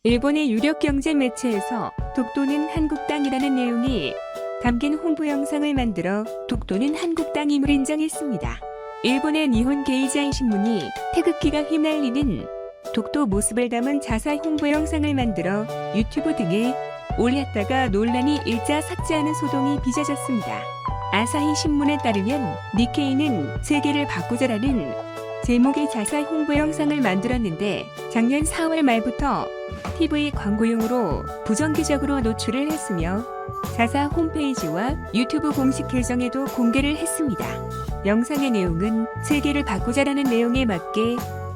일본의 유력 경제 매체에서 독도는 한국 땅이라는 내용이 담긴 홍보 영상을 만들어 독도는 한국 땅임을 인정했습니다. 일본의 니혼 게이자이 신문이 태극기가 휘날리는 독도 모습을 담은 자사 홍보 영상을 만들어 유튜브 등에 올렸다가 논란이 일자 삭제하는 소동이 빚어졌습니다. 아사히 신문에 따르면 니케이는 세계를 바꾸자라는 제목의 자사 홍보 영상을 만들었는데 작년 4월 말부터 TV 광고용으로 부정기적으로 노출을 했으며 자사 홈페이지와 유튜브 공식 계정에도 공개를 했습니다. 영상의 내용은 세계를 바꾸자라는 내용에 맞게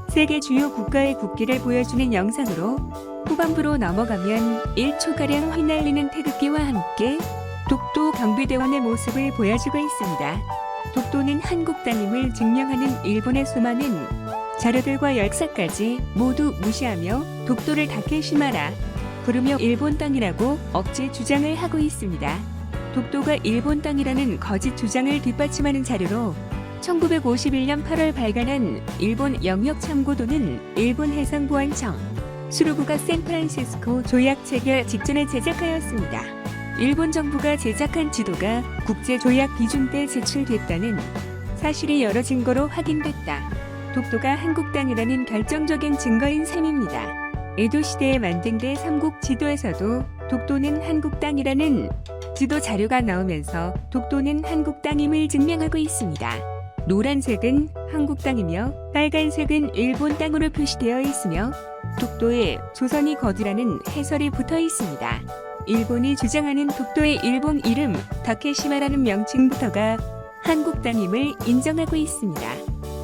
세계 주요 국가의 국기를 보여주는 영상으로 후반부로 넘어가면 1초가량 휘날리는 태극기와 함께 독도 경비대원의 모습을 보여주고 있습니다. 독도는 한국 땅임을 증명하는 일본의 수많은 자료들과 역사까지 모두 무시하며 독도를 다케시마라 부르며 일본 땅이라고 억지 주장을 하고 있습니다. 독도가 일본 땅이라는 거짓 주장을 뒷받침하는 자료로 1951년 8월 발간한 일본 영역참고도는 일본 해상보안청 수루구가 샌프란시스코 조약 체결 직전에 제작하였습니다. 일본 정부가 제작한 지도가 국제조약 기준 때 제출됐다는 사실이 여러 증거로 확인됐다. 독도가 한국 땅이라는 결정적인 증거인 셈입니다. 에도 시대에 만든 삼국 지도에서도 독도는 한국 땅이라는 지도 자료가 나오면서 독도는 한국 땅임을 증명하고 있습니다. 노란색은 한국 땅이며 빨간색은 일본 땅으로 표시되어 있으며 독도에 조선이 거주라는 해설이 붙어 있습니다. 일본이 주장하는 독도의 일본 이름 다케시마라는 명칭부터가 한국 땅임을 인정하고 있습니다.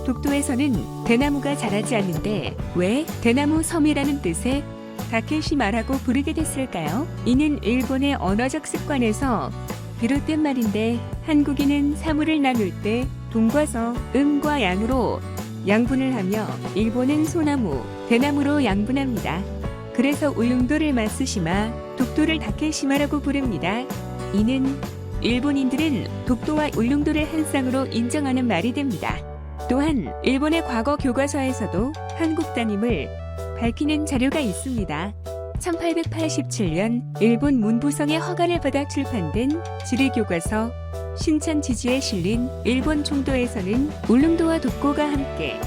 독도에서는 대나무가 자라지 않는데 왜 대나무 섬이라는 뜻의 다케시마라고 부르게 됐을까요? 이는 일본의 언어적 습관에서 비롯된 말인데 한국인은 사물을 나눌 때 동과 서, 음과 양으로 양분을 하며 일본은 소나무, 대나무로 양분합니다. 그래서 울릉도를 마쓰시마, 독도를 다케시마라고 부릅니다. 이는 일본인들은 독도와 울릉도를 한 쌍으로 인정하는 말이 됩니다. 또한 일본의 과거 교과서에서도 한국 땅임을 밝히는 자료가 있습니다. 1887년 일본 문부성의 허가를 받아 출판된 지리교과서 신천지지에 실린 일본 총도에서는 울릉도와 독고가 함께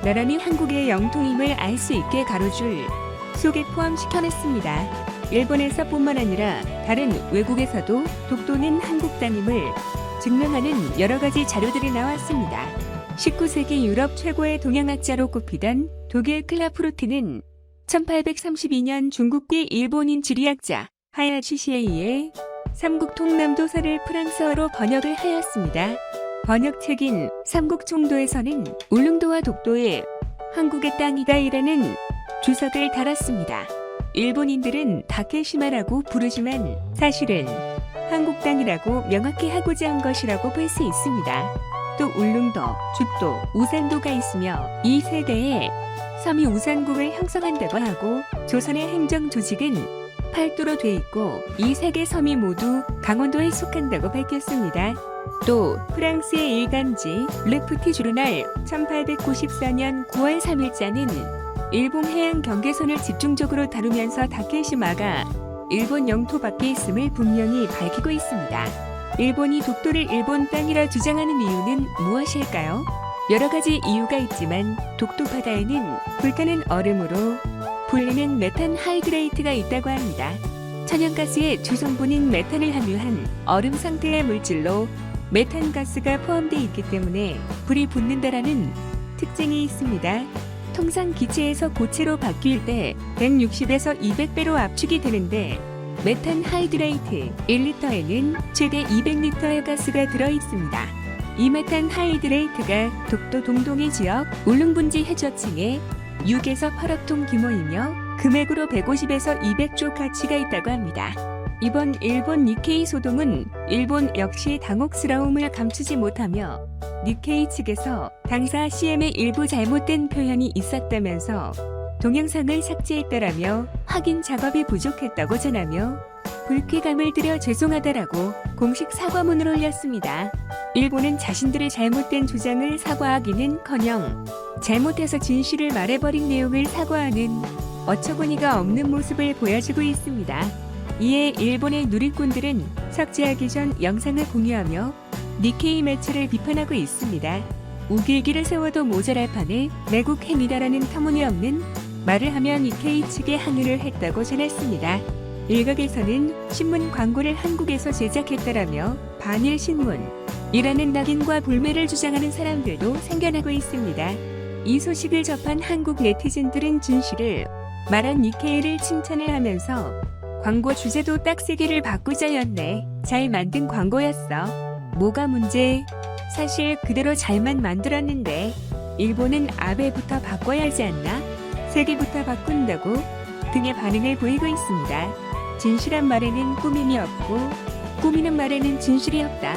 나란히 한국의 영토임을 알 수 있게 가로줄 속에 포함시켜냈습니다. 일본에서뿐만 아니라 다른 외국에서도 독도는 한국 땅임을 증명하는 여러 가지 자료들이 나왔습니다. 19세기 유럽 최고의 동양학자로 꼽히던 독일 클라프루트는 1832년 중국계 일본인 지리학자 하야시 시에 의해 삼국통남도서를 프랑스어로 번역을 하였습니다. 번역책인 삼국총도에서는 울릉도와 독도에 한국의 땅이다이라는 주석을 달았습니다. 일본인들은 다케시마라고 부르지만 사실은 한국 땅이라고 명확히 하고자 한 것이라고 볼 수 있습니다. 또 울릉도, 죽도, 우산도가 있으며 이 세 개의 섬이 우산국을 형성한다고 하고 조선의 행정 조직은 팔도로 돼 있고 이 세 개 섬이 모두 강원도에 속한다고 밝혔습니다. 또 프랑스의 일간지 르프티 주르날 1894년 9월 3일자는 일본 해양 경계선을 집중적으로 다루면서 다케시마가 일본 영토 밖에 있음을 분명히 밝히고 있습니다. 일본이 독도를 일본 땅이라 주장하는 이유는 무엇일까요? 여러 가지 이유가 있지만 독도 바다에는 불타는 얼음으로 불리는 메탄 하이드레이트가 있다고 합니다. 천연가스의 주성분인 메탄을 함유한 얼음 상태의 물질로 메탄가스가 포함되어 있기 때문에 불이 붙는다라는 특징이 있습니다. 통상 기체에서 고체로 바뀔 때 160에서 200배로 압축이 되는데 메탄 하이드레이트 1리터에는 최대 200리터의 가스가 들어있습니다. 이 메탄 하이드레이트가 독도 동동해 지역 울릉분지 해저층에 6에서 8억 톤 규모이며 금액으로 150에서 200조 가치가 있다고 합니다. 이번 일본 니케이 소동은 일본 역시 당혹스러움을 감추지 못하며 니케이 측에서 당사 CM의 일부 잘못된 표현이 있었다면서 동영상을 삭제했다라며 확인 작업이 부족했다고 전하며 불쾌감을 들여 죄송하다라고 공식 사과문을 올렸습니다. 일본은 자신들의 잘못된 주장을 사과하기는커녕 잘못해서 진실을 말해버린 내용을 사과하는 어처구니가 없는 모습을 보여주고 있습니다. 이에 일본의 누리꾼들은 삭제하기 전 영상을 공유하며 니케이 매체를 비판하고 있습니다. 우길기를 세워도 모자랄 판에 매국 행위다라는 터무니없는 말을 하며 니케이 측에 항의를 했다고 전했습니다. 일각에서는 신문 광고를 한국에서 제작했다라며 반일 신문이라는 낙인과 불매를 주장하는 사람들도 생겨나고 있습니다. 이 소식을 접한 한국 네티즌들은 준 씨를 말한 니케이를 칭찬을 하면서 광고 주제도 딱 3개를 바꾸자였네. 잘 만든 광고였어. 뭐가 문제? 사실 그대로 잘만 만들었는데 일본은 아베부터 바꿔야 하지 않나? 3개부터 바꾼다고 등의 반응을 보이고 있습니다. 진실한 말에는 꾸밈이 없고 꾸미는 말에는 진실이 없다.